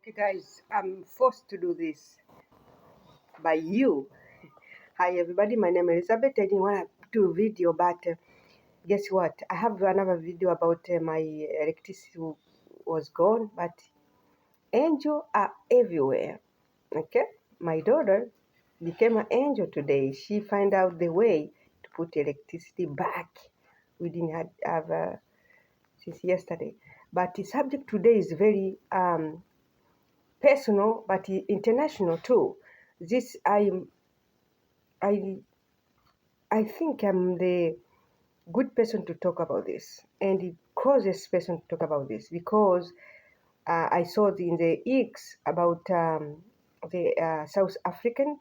Okay, guys, I'm forced to do this by you. Hi, everybody. My name is Elizabeth. I didn't want to do a video, but guess what? I have another video about my electricity was gone, but angels are everywhere. Okay, my daughter became an angel today. She found out the way to put electricity back. We didn't have since yesterday, but the subject today is very personal, but international too. This I I think I'm the good person to talk about this, and the closest person to talk about this because I saw in the X about the South African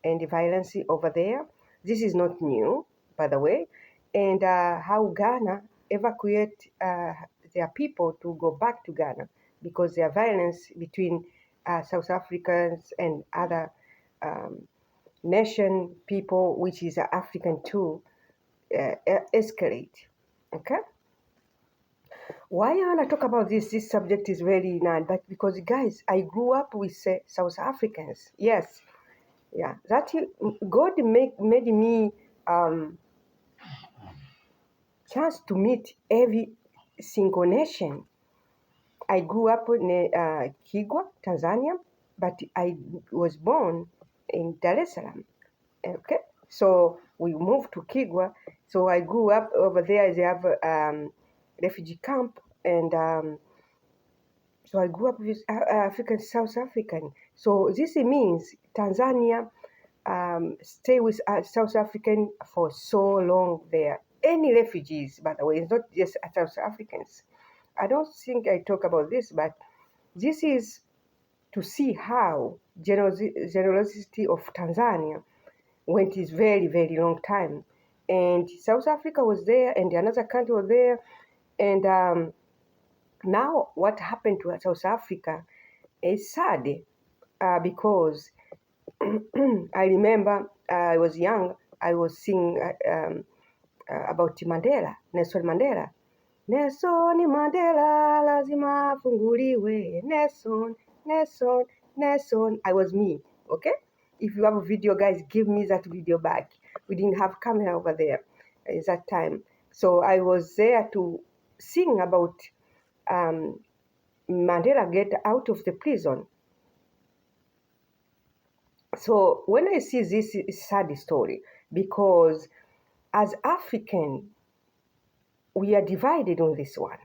and the violence over there. This is not new, by the way, and how Ghana evacuate their people to go back to Ghana because there violence between South Africans and other um, nation people, which is African too, escalate. Okay, why I want to talk about this subject is very not, but because guys, I grew up with South Africans. Yes, yeah, that God made me chance to meet every single nation. I grew up in Kigwa, Tanzania, but I was born in Dar es Salaam. Okay, so we moved to Kigwa. So I grew up over there. They have refugee camp, and so I grew up with African, South African. So this means Tanzania stay with South African for so long there. Any refugees, by the way, it's not just South Africans. I don't think I talk about this, but this is to see how generosity of Tanzania went is very, very long time. And South Africa was there, and another country was there. And now what happened to South Africa is sad because I remember I was young, I was seeing about Nelson Mandela. Nelson Mandela lazima afunguliwe. Nelson. I was me, okay? If you have a video, guys, give me that video back. We didn't have camera over there at that time. So I was there to sing about Mandela get out of the prison. So when I see this sad story, because as African, we are divided on this one.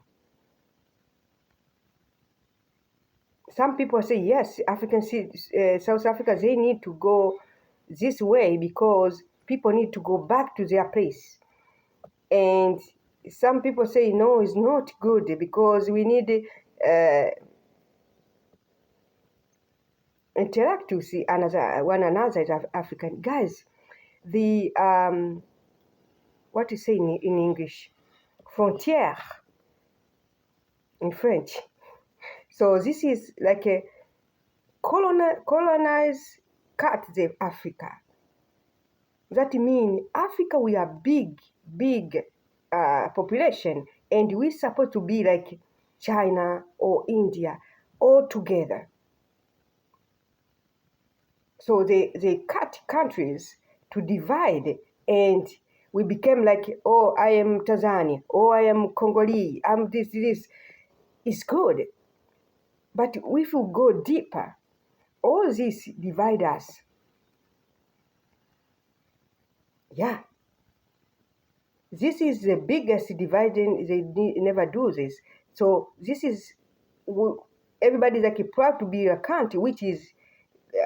Some people say, yes, South Africa, they need to go this way because people need to go back to their place. And some people say, no, it's not good because we need interact to see one another as African. Guys, the, what you say in English? Frontière in French. So this is like a colonize cut the Africa. That means Africa, we are big population, and we supposed to be like China or India all together. So they cut countries to divide, and we became like, oh, I am Tanzania, oh, I am Congolese, I'm this. It's good. But if we go deeper, all this divide us. Yeah. This is the biggest dividing. They never do this. So this is, everybody's like proud to be a country, which is,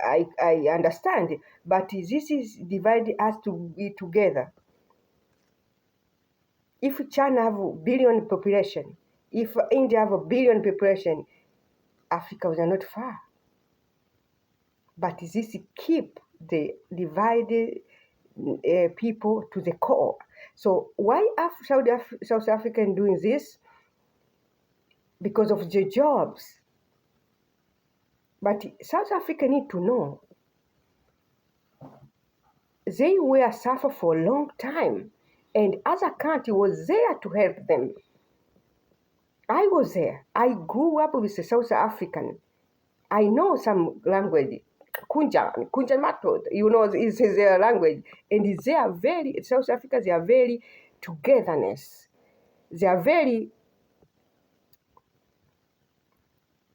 I understand. But this is dividing us to be together. If China have a billion population, if India have a billion population, Africa was not far. But this keep the divided people to the core. So why South African doing this? Because of the jobs. But South Africa need to know they were suffer for a long time, and other country was there to help them. I was there. I grew up with a South African. I know some language, Kunjan Mato, is their language. And they are very, South Africa, they are very togetherness. They are very,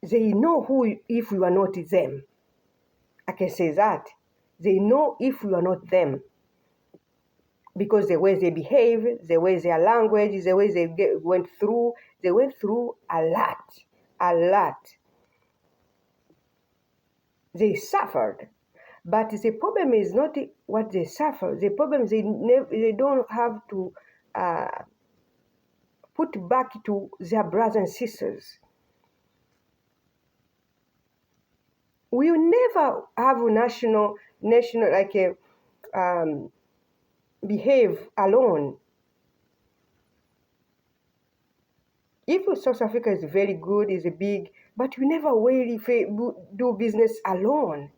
they know who, if we are not them. I can say that. They know if we are not them. Because the way they behave, the way their language, the way they went through a lot, a lot. They suffered. But the problem is not what they suffer. The problem is they don't have to put back to their brothers and sisters. We will never have a national like a behave alone. If South Africa is very good, is big, but we never really do business alone.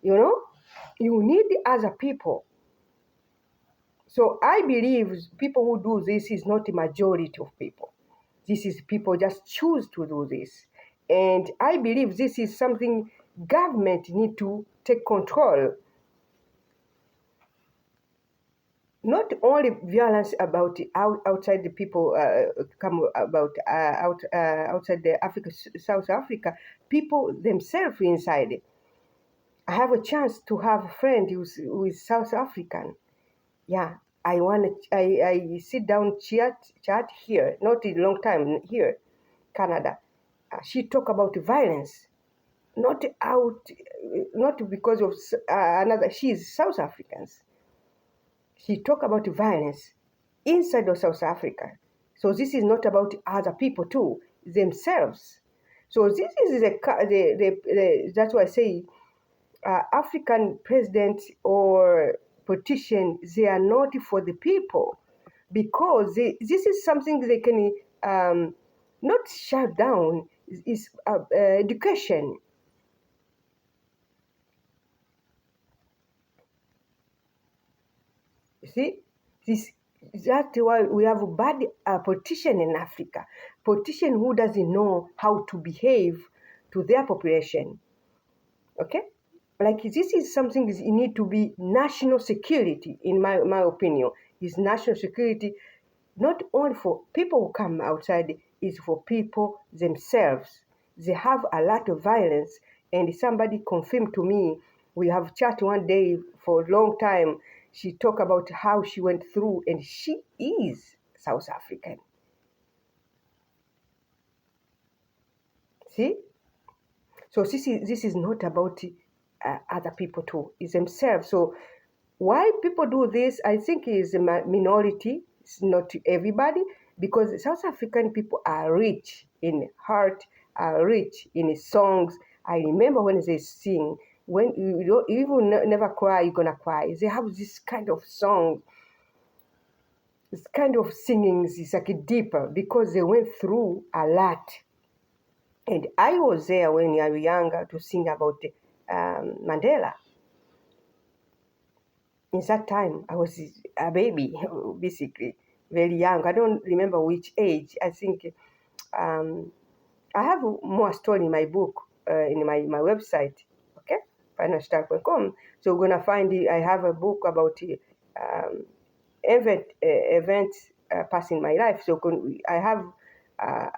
You need other people. So I believe people who do this is not a majority of people. This is people just choose to do this. And I believe this is something government need to take control. Not only violence about outside the people come about outside the South Africa, people themselves inside. I have a chance to have a friend who is South African. Yeah, I sit down chat here, not a long time here, Canada. She talk about violence, not because of another. She is South Africans. She talk about violence inside of South Africa. So this is not about other people too, themselves. So this is that's why I say African presidents or politicians, they are not for the people because this is something they can not shut down, is education. You see, that's why we have a bad politician in Africa, politician who doesn't know how to behave to their population. Okay, like this is something that need to be national security, in my opinion. Is national security not only for people who come outside, is for people themselves. They have a lot of violence, and somebody confirmed to me. We have chat one day for a long time. She talked about how she went through, and she is South African. See, so this is not about other people too. It's themselves. So why people do this, I think, is a minority. It's not everybody, because South African people are rich in heart, are rich in songs. I remember when they sing, when you will never cry, you're gonna cry. They have this kind of song, this kind of singing is like deeper because they went through a lot. And I was there when I was younger to sing about Mandela. In that time, I was a baby, basically, very young. I don't remember which age. I think I have more story in my book, in my website, okay, financialstar.com. So we're going to find I have a book about events passing my life. So I have a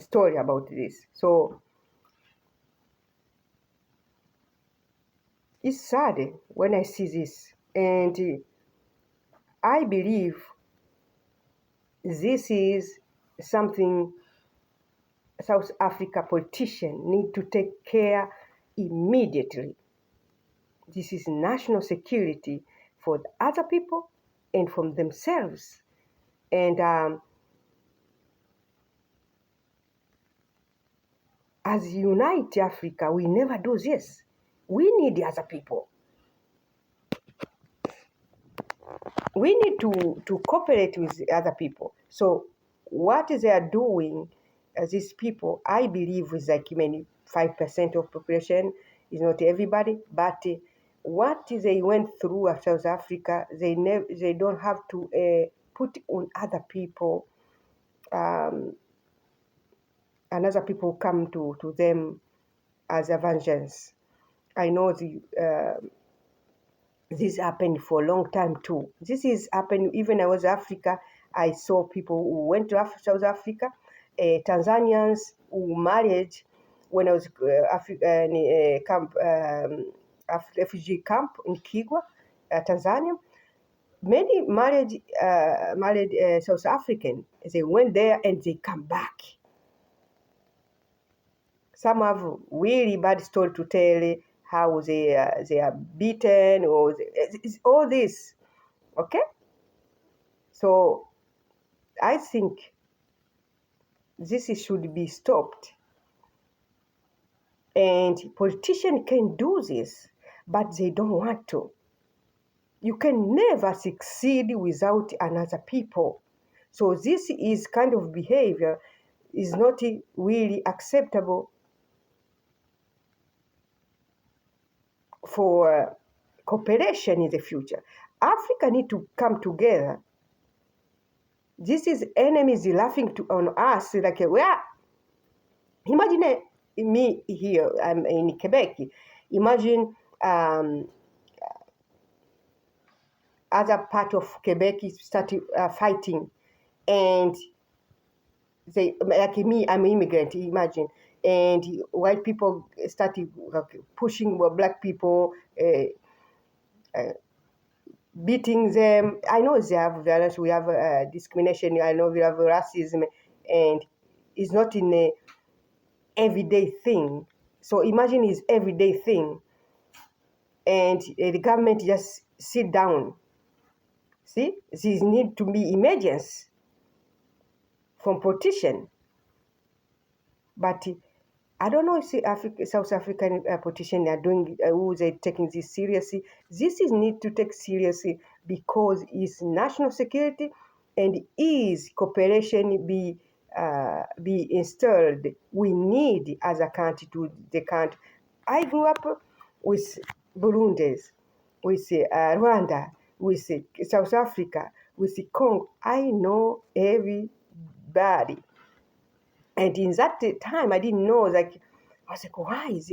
story about this. So it's sad when I see this. And I believe this is something South Africa politicians need to take care immediately. This is national security for the other people and from themselves. And as Unite Africa, we never do this. We need the other people. We need to cooperate with the other people. So what they are doing, these people, I believe, is like maybe 5% of population, is not everybody, but what they went through at South Africa, they don't have to put on other people another people come to them as a vengeance. I know this happened for a long time too. This is happened even I was Africa. I saw people who went to South Africa, Tanzanians who married when I was in a camp, refugee camp in Kigwa, Tanzania. Many married South African. They went there and they come back. Some have really bad story to tell how they are beaten or it's all this. Okay, so I think this should be stopped. And politicians can do this, but they don't want to. You can never succeed without another people. So this is kind of behavior is not really acceptable for cooperation in the future. Africa need to come together. This is enemies laughing on us like we are. Imagine me here. I'm in Quebec. Imagine other part of Quebec started fighting, and they like me. I'm an immigrant. Imagine, and white people started pushing black people. Beating them. I know they have violence, we have discrimination, I know we have racism, and it's not in a everyday thing. So imagine it's everyday thing, and the government just sit down. See, this need to be emergency from politician. But I don't know if South African politicians are doing, who they taking this seriously. This is need to take seriously because it's national security and is cooperation be installed. We need as a country to the country. I grew up with Burundis, with Rwanda, with South Africa, with Congo. I know everybody. And in that time, I didn't know, like, I was like, why is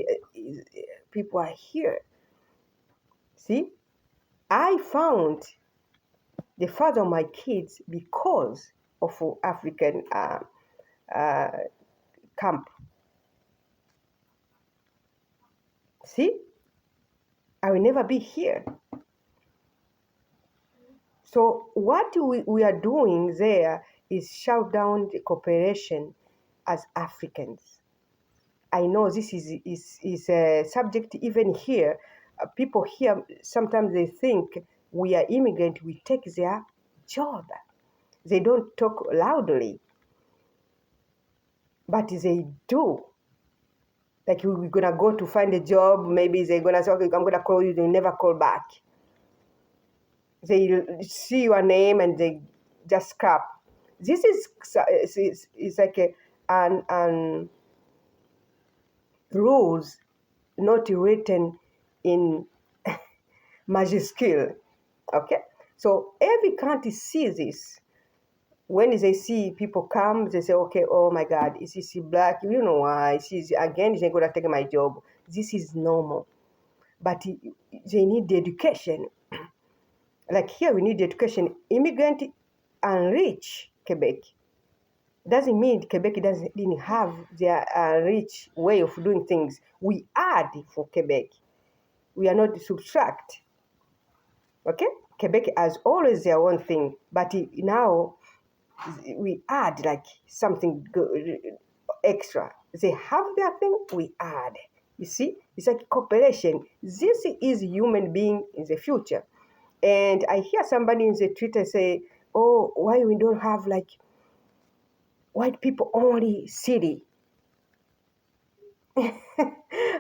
people are here? See, I found the father of my kids because of African camp. See, I will never be here. So what we are doing there is shout down the cooperation as Africans. I know this is a subject even here. People here, sometimes they think we are immigrant, we take their job. They don't talk loudly, but they do. Like we're going to go to find a job, maybe they're going to say, okay, I'm going to call you, they never call back. They see your name and they just scrap. This is like an rules not written in majuscule. Okay, so every country sees this. When they see people come, they say, okay, oh my God, is this black? You know why? She's going to take my job. This is normal. But they need the education. Like here, we need the education. Immigrant enrich Quebec. Doesn't mean Quebec didn't have their rich way of doing things. We add for Quebec. We are not subtract. Okay? Quebec has always their own thing, but now we add like something good, extra. They have their thing, we add. You see, it's like cooperation. This is human being in the future. And I hear somebody in the Twitter say, "Oh, why we don't have like white people only city?" I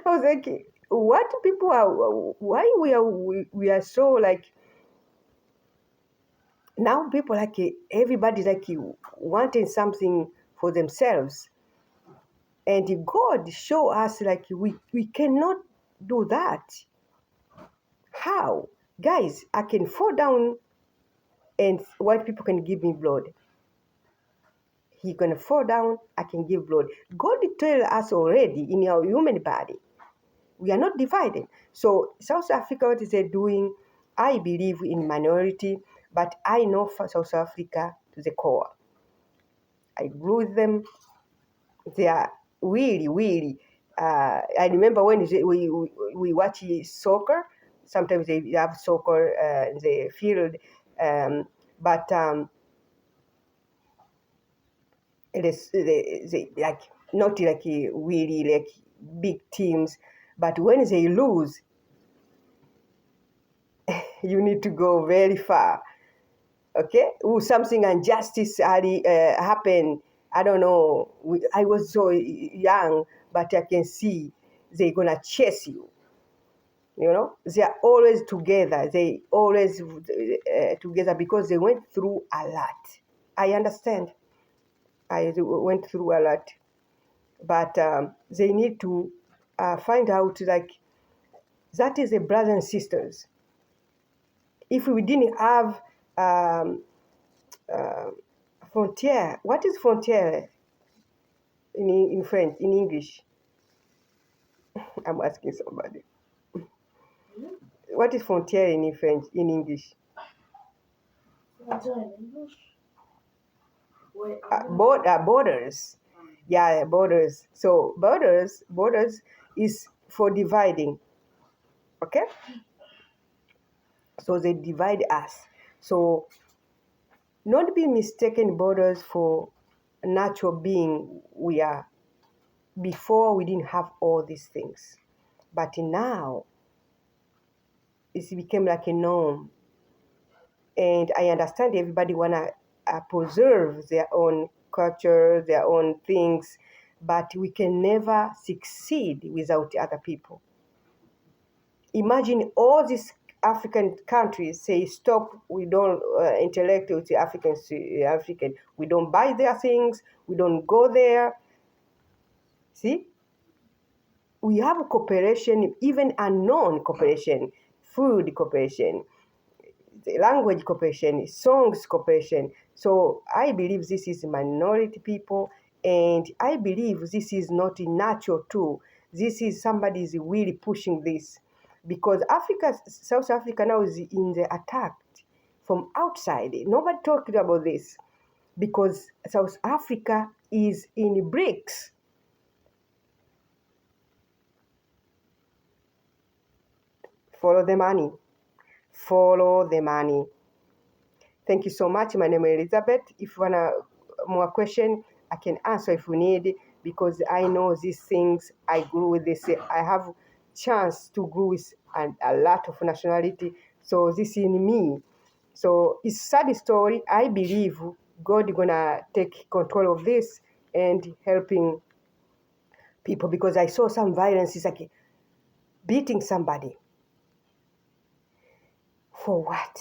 was like, "What people are? Why we are so like?" Now people like everybody like wanting something for themselves, and God show us like we cannot do that. How, guys? I can fall down, and white people can give me blood. He's going to fall down, I can give blood. God tell us already in our human body, we are not divided. So South Africa, what is they doing? I believe in minority, but I know for South Africa to the core. I grew with them. They are really, really. I remember when we watch soccer. Sometimes they have soccer in the field, but it is they like not like really like big teams. But when they lose, you need to go very far. Okay, something injustice happened. I don't know. I was so young, but I can see they're gonna chase you. You know, they are always together. They always together because they went through a lot. I understand. I went through a lot, but they need to find out like that is a brothers and sisters. If we didn't have uh, frontier, what is frontier in French, in English? I'm asking somebody. What is frontier in French, in English? Borders. Yeah, borders. So borders is for dividing. Okay? So they divide us. So not be mistaken borders for natural being we are. Before we didn't have all these things. But now it became like a norm. And I understand everybody wanna preserve their own culture, their own things, but we can never succeed without other people. Imagine all these African countries say, stop, we don't interact with the African, we don't buy their things, we don't go there. See? We have a cooperation, even unknown cooperation, food cooperation, language cooperation, songs cooperation. So I believe this is minority people, and I believe this is not natural too. This is somebody is really pushing this because South Africa now is in the attack from outside. Nobody talked about this because South Africa is in BRICS. Follow the money. Follow the money. Thank you so much. My name is Elizabeth. If you want more question, I can answer if you need, because I know these things. I grew with this. I have chance to grow with a lot of nationality. So this is in me. So it's a sad story. I believe God is gonna take control of this and helping people, because I saw some violence. It's like beating somebody. For what?